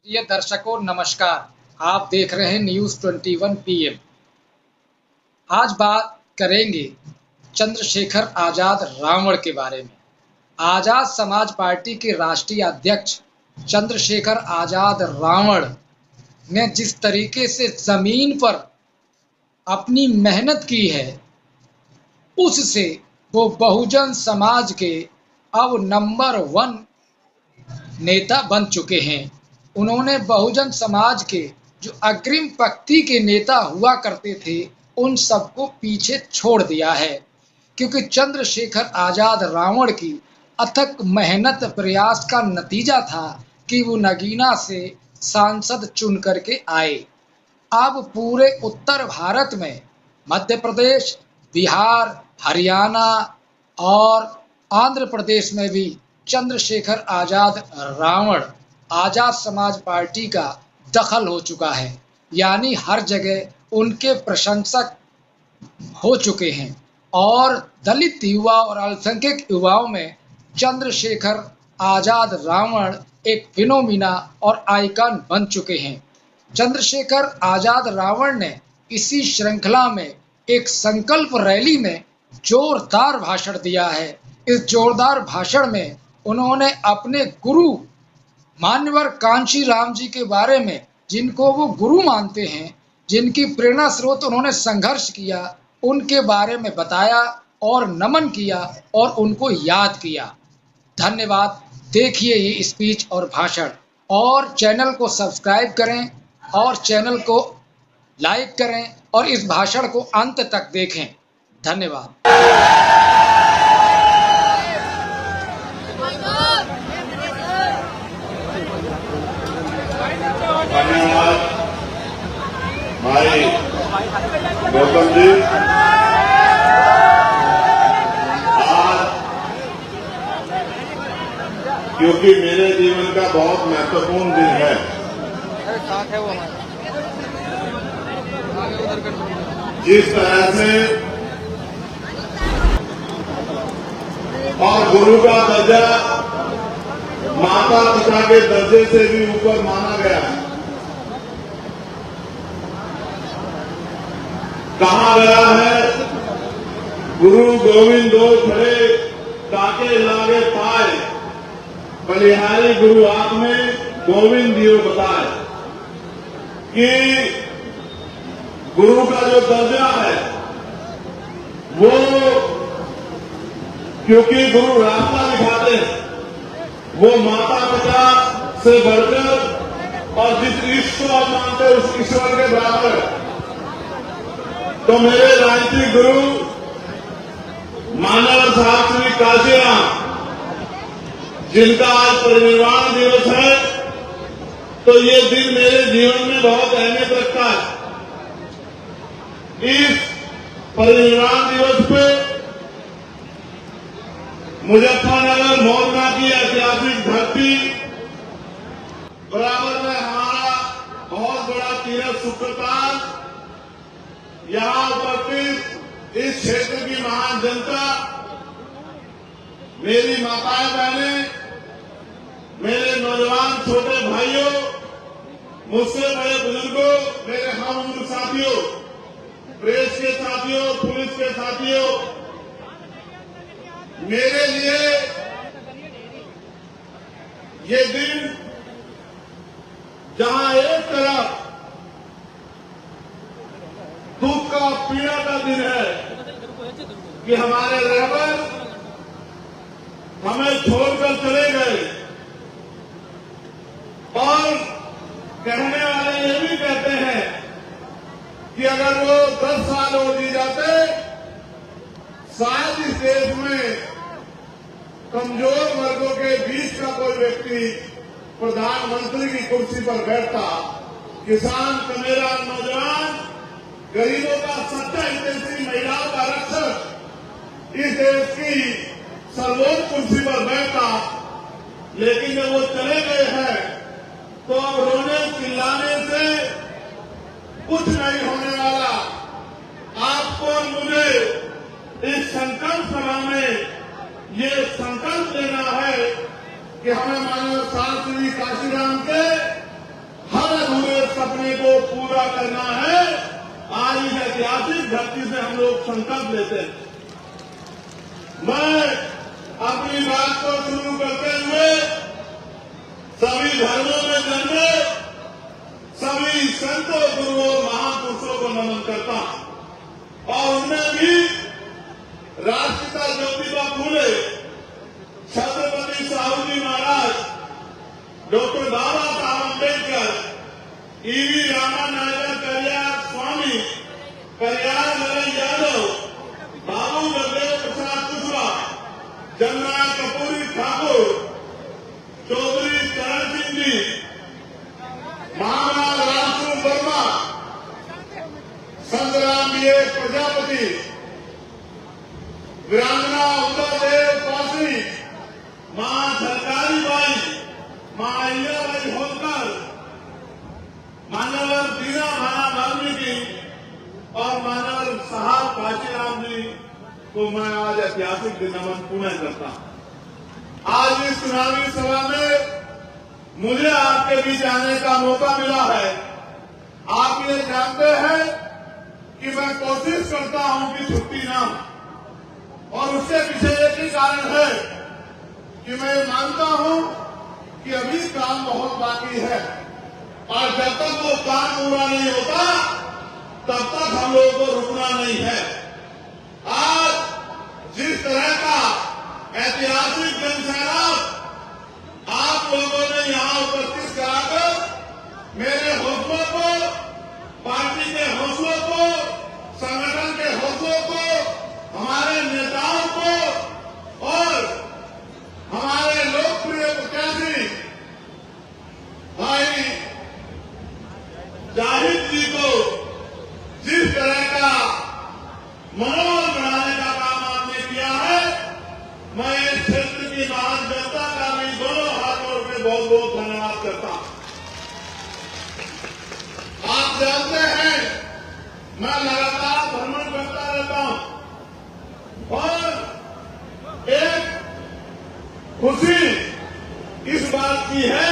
प्रिय दर्शकों नमस्कार। आप देख रहे हैं न्यूज़ 21 PM। आज बात करेंगे चंद्रशेखर आजाद रावण के बारे में। आजाद समाज पार्टी के राष्ट्रीय अध्यक्ष चंद्रशेखर आजाद रावण ने जिस तरीके से जमीन पर अपनी मेहनत की है, उससे वो बहुजन समाज के अब नंबर 1 नेता बन चुके हैं। उन्होंने बहुजन समाज के जो अग्रिम पंक्ति के नेता हुआ करते थे, उन सबको पीछे छोड़ दिया है, क्योंकि चंद्रशेखर आजाद रावण की अथक मेहनत प्रयास का नतीजा था कि वो नगीना से सांसद चुन करके आए। अब पूरे उत्तर भारत में मध्य प्रदेश, बिहार, हरियाणा और आंध्र प्रदेश में भी चंद्रशेखर आजाद रावण आजाद समाज पार्टी का दखल हो चुका है। यानी हर जगह उनके प्रशंसक हो चुके हैं और दलित युवा और अल्पसंख्यक युवाओं में चंद्रशेखर आजाद रावण एक फिनोमिना और आइकन बन चुके हैं। चंद्रशेखर आजाद रावण ने इसी श्रृंखला में एक संकल्प रैली में जोरदार भाषण दिया है। इस जोरदार भाषण में उन्होंने अपने गुरु मान्यवर कांशी राम जी के बारे में, जिनको वो गुरु मानते हैं, जिनकी प्रेरणा स्रोत उन्होंने संघर्ष किया, उनके बारे में बताया और नमन किया और उनको याद किया। धन्यवाद। देखिए ये स्पीच और भाषण, और चैनल को सब्सक्राइब करें और चैनल को लाइक करें और इस भाषण को अंत तक देखें। धन्यवाद। धन्यवाद भाई गौतम जी। आज क्योंकि मेरे जीवन का बहुत महत्वपूर्ण दिन है, जिस तरह से और गुरु का दर्जा माता पिता के दर्जे से भी ऊपर माना गया है। कहा गया है, गुरु गोविंदो खड़े ताके लागे पाए, बलिहारी गुरु आप में गोविंद दियो बताए। कि गुरु का जो दर्जा है वो, क्योंकि गुरु रास्ता दिखाते हैं, वो माता पिता से बढ़कर और जिस ईश्वर को आप मानते हैं उस ईश्वर के बराबर। तो मेरे राजनीतिक गुरु मानव साहब श्री काशीराम, जिनका आज परिनिर्वाण दिवस है, तो ये दिन मेरे जीवन में बहुत अहमियत रखता है। इस परिनिर्वाण दिवस पे मुजफ्फरनगर मोहल्ला की ऐतिहासिक धरती, बराबर में हमारा बहुत बड़ा तीर्थ सुप्रताल, यहां उपस्थित इस क्षेत्र की महान जनता, मेरी माताएं बहनें, मेरे नौजवान छोटे भाइयों, मुझसे बड़े बुजुर्गों, मेरे हम उम्र साथियों, प्रेस के साथियों, पुलिस के साथियों, मेरे लिए ये दिन, जहां एक तरफ दुख का पीड़ा का दिन है कि हमारे रहबर हमें छोड़कर चले गए, और कहने वाले ये भी कहते हैं कि अगर वो 10 साल और जी जाते, शायद इस देश में कमजोर वर्गों के बीच का कोई व्यक्ति प्रधानमंत्री की कुर्सी पर बैठता। किसान, कमेरा, नौजवान, गरीबों का सच्चा हितैषी, महिलाओं का रक्षक इस देश की सर्वोच्च कुर्सी पर बैठता। लेकिन जब वो चले गए हैं, तो अब रोने चिल्लाने से कुछ नहीं होने वाला। आपको और मुझे इस संकल्प सभा में ये संकल्प लेना है कि हमें माननीय सांसद श्री काशीराम के सपने को पूरा करना है। आज इस ऐतिहासिक धरती से हम लोग संकल्प लेते हैं। मैं अपनी बात को शुरू करते हुए सभी धर्मों में जन्मे सभी संतों, गुरुओं, महापुरुषों को नमन करता हूं और उनमें भी राष्ट्रपिता ज्योतिबा फूले, छत्रपति साहू जी महाराज, डॉक्टर बाबा साहब अम्बेडकर, ईवी रामानायकर करियार स्वामी, करियार ललन यादव, बाबू बलदेव प्रसाद कुशवाहा, जननायक कपूरी ठाकुर, चौधरी चरण सिंह जी, महाराज रामसूर वर्मा, संतराम बीए प्रजापति, वीरांगना उदयदेव कौशी, मां सरकारी बाई, मां अहिल्याबाई होलकर, मान्यवर दीना भाना वाल्मीकि और मान्यवर साहब काशीराम जी को मैं आज ऐतिहासिक दिन नमन पुनः करता हूं। आज इस चुनावी सभा में मुझे आपके बीच आने का मौका मिला है। आप ये जानते हैं कि मैं कोशिश करता हूं कि छुट्टी ना हो और उसके पीछे एक ही कारण है कि मैं मानता हूं कि अभी काम बहुत बाकी है और जब तक वो काम पूरा नहीं होता तब तक हम लोगों को रुकना नहीं है। आज जिस तरह का ऐतिहासिक जनसैलाब आप लोगों ने यहां उपस्थित कराकर मेरे हौसलों को, पार्टी के हौसलों को, संगठन के हौसलों को, हमारे नेताओं को और हमारे लोकप्रिय प्रत्याशी भाई जाहिद जी को जिस तरह का मनोबल बढ़ाने का काम आपने किया है, मैं इस क्षेत्र की महान जनता का भी दोनों हाथों से बहुत बहुत धन्यवाद करता हूं। आप जानते हैं मैं लगातार भ्रमण करता रहता हूं और एक खुशी इस बात की है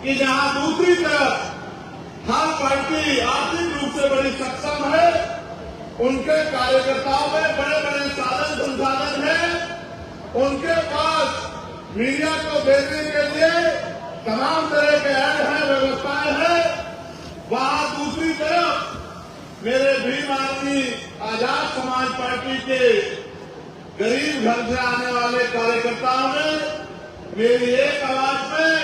कि जहां दूसरी तरफ हर पार्टी आर्थिक रूप से बड़ी सक्षम है, उनके कार्यकर्ताओं में बड़े बड़े साधन संसाधन हैं, उनके पास मीडिया को देखने के लिए तमाम तरह के ऐड हैं, व्यवस्थाएं हैं। वहां दूसरी तरफ मेरे भीम आदमी आजाद समाज पार्टी के गरीब घर से आने वाले कार्यकर्ताओं ने मेरी एक आवाज में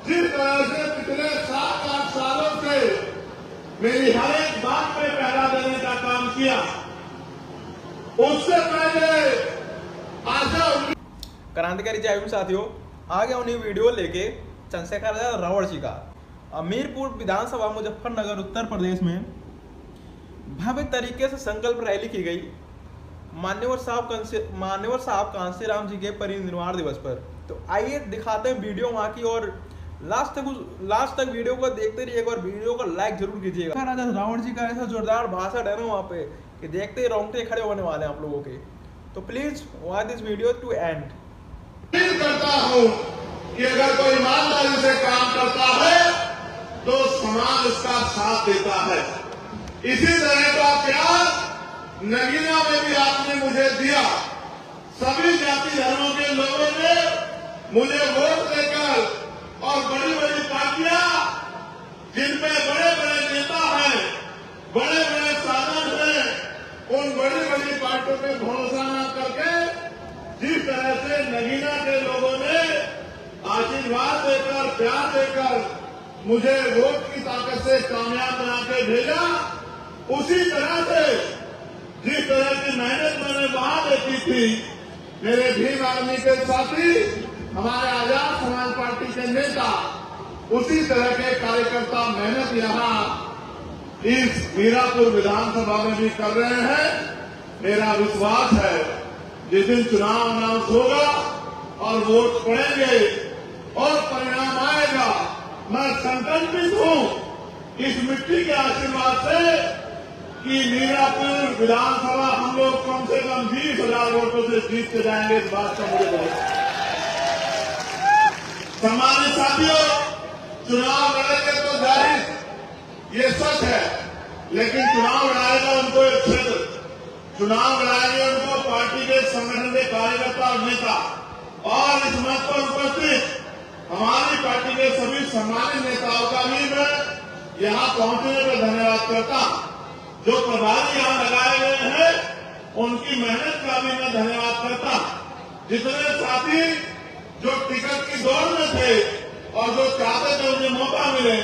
जिस तरह से पिछले 7-8 सालों से मेरी हर एक बात पे पहरा देने का काम किया, उससे पहले आशा क्रांतिकारी जय भीम साथियों, आ गया उन्हीं वीडियो लेके चंद्रशेखर आजाद रावण जी का अमीरपुर विधानसभा मुजफ्फरनगर उत्तर प्रदेश में भव्य तरीके से संकल्प रैली की गई मान्यवर साहब कांशीराम जी के परिनिर्वाण दिवस पर। तो आइए दिखाते हैं वीडियो वहां की और लास्ट तक वीडियो को देखते रहिए। एक बार वीडियो को लाइक जरूर कीजिएगा। राजा रावण जी का ऐसा जोरदार भाषण है ना वहाँ पे कि देखते ही रोंगटे खड़े होने वाले हैं आप लोगों के। तो please watch this video to end. करता हूँ कि अगर कोई ईमानदारी से काम करता है तो समाज उसका साथ देता है। इसी तरह का प्यार नगीना में भी आपने मुझे दिया। सभी जाति धर्मों के लोगों ने मुझे वोट देकर और बड़ी बड़ी पार्टियां जिनमें बड़े बड़े नेता हैं, बड़े बड़े साधन हैं, उन बड़ी बड़ी पार्टियों पे भरोसा न करके जिस तरह से नगीना के लोगों ने आशीर्वाद देकर, प्यार देकर मुझे वोट की ताकत से कामयाब बना के भेजा, उसी तरह से जिस तरह की मेहनत मैंने वहां देखी थी, मेरे भीम आर्मी के साथी, हमारे आजाद समाज पार्टी के नेता, उसी तरह के कार्यकर्ता मेहनत यहाँ इस मीरापुर विधानसभा में भी कर रहे हैं। मेरा विश्वास है जिस दिन चुनाव अनाउंस होगा और वोट पड़ेंगे और परिणाम आएगा, मैं संकल्पित हूं इस मिट्टी के आशीर्वाद से कि मीरापुर विधानसभा हम लोग कम से कम 20,000 वोटों से जीत के जाएंगे। इस बात का मुझे बहुत सम्मानित साथियों, चुनाव लड़ेंगे तो जाहिर ये सच है, लेकिन चुनाव लड़ाएगा उनको एक क्षेत्र, चुनाव लड़ाएंगे उनको पार्टी के संगठन के कार्यकर्ता और नेता। और इस मंच पर उपस्थित हमारी पार्टी के सभी सम्मानित नेताओं का भी मैं यहाँ पहुंचने पर धन्यवाद करता हूं। जो प्रभारी यहाँ लगाए गए हैं उनकी मेहनत का भी मैं धन्यवाद करता हूं। जितने साथी जो टिकट की दौड़ में थे और जो चाहते थे उन्हें मौका मिले,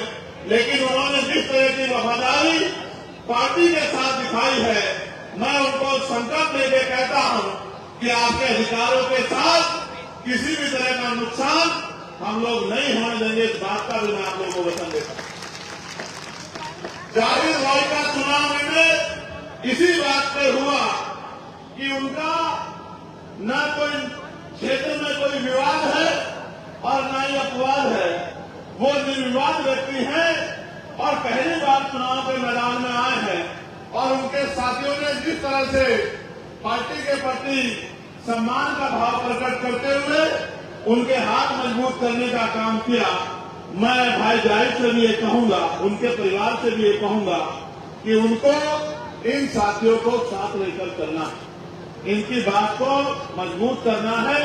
लेकिन उन्होंने जिस तरह की वफादारी पार्टी के साथ दिखाई है, मैं उनको संकल्प लेके कहता हूं कि आपके अधिकारों के साथ किसी भी तरह का नुकसान हम लोग नहीं होने देंगे। इस बात का भी मैं आप लोगों को वचन देता हूं। जाहिर भाई का चुनाव में इसी बात पे हुआ कि उनका न कोई क्षेत्र में कोई विवाद है और न ही अपवाद है। वो निर्विवाद व्यक्ति हैं और पहली बार चुनाव के मैदान में आए हैं और उनके साथियों ने जिस तरह से पार्टी के प्रति सम्मान का भाव प्रकट करते हुए उनके हाथ मजबूत करने का काम किया। मैं भाई जाहिद से भी ये कहूंगा, उनके परिवार से भी ये कहूंगा कि उनको इन साथियों को साथ लेकर चलना है, इनकी बात को मजबूत करना है,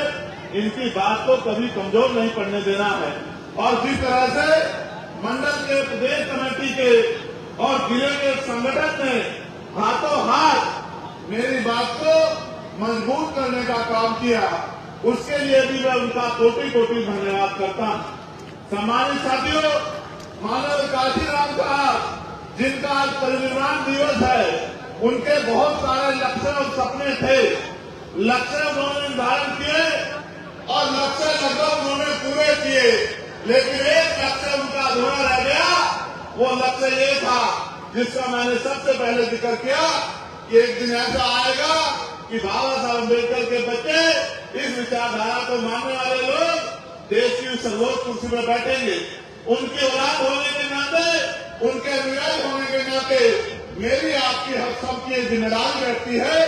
इनकी बात को कभी कमजोर नहीं पड़ने देना है। और जिस तरह से मंडल के प्रदेश कमेटी के और जिले के संगठन ने हाथों हाथ मेरी बात को मजबूत करने का काम किया, उसके लिए भी मैं उनका कोटि कोटि धन्यवाद करता हूं। सम्मानित साथियों, मानव काशीराम साहब जिनका आज परिनिर्वाण दिवस है, उनके बहुत सारे लक्ष्य और सपने थे। लक्ष्य उन्होंने निर्धारण किए और लक्ष्य लगभग उन्होंने पूरे किए, लेकिन एक लक्ष्य उनका अधूरा रह गया। वो लक्ष्य ये था जिसका मैंने सबसे पहले जिक्र किया कि एक दिन ऐसा आएगा कि बाबा साहब अम्बेडकर के बच्चे इस विचारधारा को मानने वाले लोग देश की सर्वोच्च कुर्सी पर बैठेंगे। उनकी औलाद होने के नाते, उनके अनुयायी होने के नाते मेरी आपकी हर सबकी जिम्मेदारी रहती है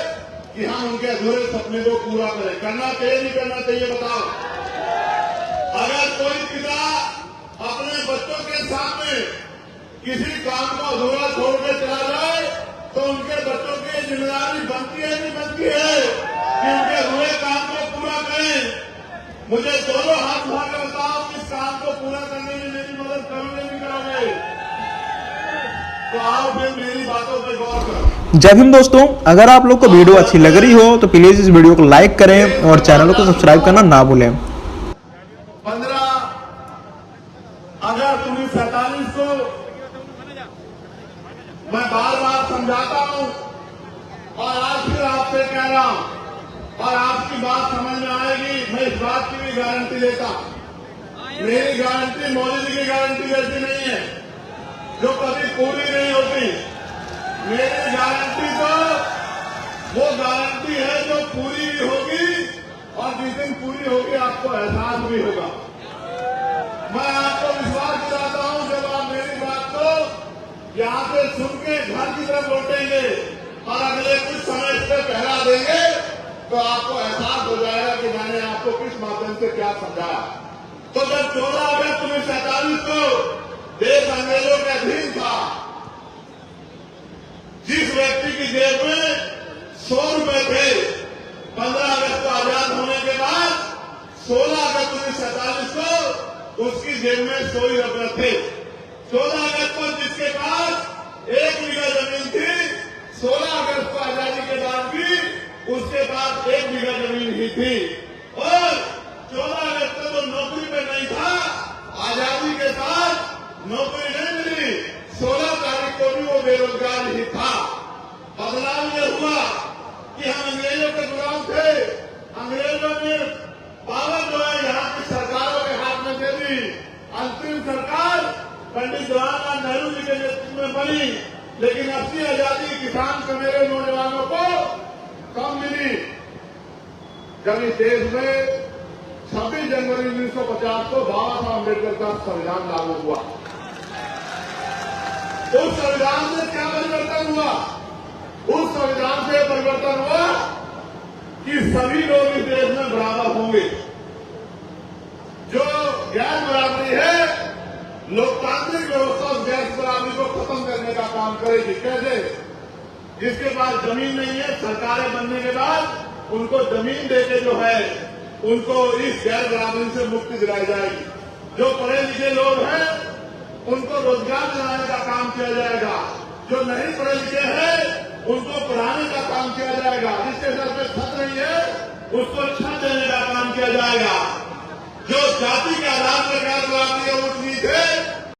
कि हम उनके अधूरे सपने को पूरा करें। करना चाहिए नहीं करना चाहिए बताओ? अगर कोई पिता अपने बच्चों के सामने किसी काम को अधूरा छोड़ के चला जाए तो उनके बच्चों की जिम्मेदारी बनती है नहीं बनती है कि उनके अधूरे काम को पूरा करें। मुझे दोनों हाथ उठा के बताओ कि इस काम को पूरा करने में मेरी मदद करोगे नहीं करोगे? तो आओ फिर मेरी बातों पर गौर करो। जय हिंद दोस्तों, अगर आप लोग को वीडियो अच्छी लग रही हो तो प्लीज इस वीडियो को लाइक करें और चैनल को सब्सक्राइब करना ना भूलें। 15 अगस्त 1947 को मैं बार बार समझाता हूं और आज फिर आपसे कह रहा हूं और आपकी बात समझ में आएगी। मैं इस बात की भी गारंटी देता हूं। मेरी गारंटी मोदी जी की गारंटी जैसी नहीं है जो कभी पूरी नहीं होती। मेरी गारंटी तो वो गारंटी है जो पूरी भी होगी और जिस दिन पूरी होगी आपको एहसास भी होगा। मैं आपको विश्वास दिलाता हूं जब आप मेरी बात को यहाँ से सुन के घर की तरफ लौटेंगे और अगले कुछ समय से पहला देंगे तो आपको एहसास हो जाएगा कि मैंने आपको किस माध्यम से क्या समझाया। तो जब 14 अगस्त 1947 को देश अंग्रेजों के अधीन था, जिस व्यक्ति की जेब में 100 रुपए थे, 15 अगस्त को आजाद होने के बाद 16 अगस्त 1947 को उसकी जेब में 100 रुपए थे। 14 अगस्त को जिसके पास 1 बीघा जमीन थी, 16 अगस्त को आजादी के बाद भी उसके पास 1 बीघा जमीन ही थी। और 14 अगस्त को तो नौकरी पे नहीं था, आजादी के साथ नौकरी नहीं मिली, 16 तारीख को भी वो बेरोजगार ही था। बदलाव ये हुआ कि हम अंग्रेजों के गुलाम थे। अंग्रेजों ने पावर जो है यहाँ की सरकारों के हाथ में दे दी। अंतिम सरकार पंडित जवाहरलाल नेहरू जी के नेतृत्व में बनी, लेकिन असली आजादी किसान के मेरे नौजवानों को कम मिली जब इस देश में 26 जनवरी 1950 को बाबा साहब अम्बेडकर का संविधान लागू हुआ। उस संविधान से क्या परिवर्तन हुआ? उस संविधान से परिवर्तन हुआ कि सभी लोग इस देश में बराबर होंगे। जो गैर बराबरी है, लोकतांत्रिक व्यवस्था गैर बराबरी को खत्म करने का काम करेगी। कैसे? जिसके पास जमीन नहीं है, सरकारें बनने के बाद उनको जमीन देके जो है उनको इस गैर बराबरी से मुक्ति दिलाई जाएगी। जो पढ़े लिखे लोग हैं उनको रोजगार दिलाने का काम किया जाएगा। जो नहीं पढ़े लिखे हैं उनको पढ़ाने का काम किया जाएगा। जिसके घर में छत नहीं है उसको छत देने का काम किया जाएगा। जो जाति के आधार पर गैर बराबरी है उस नीचे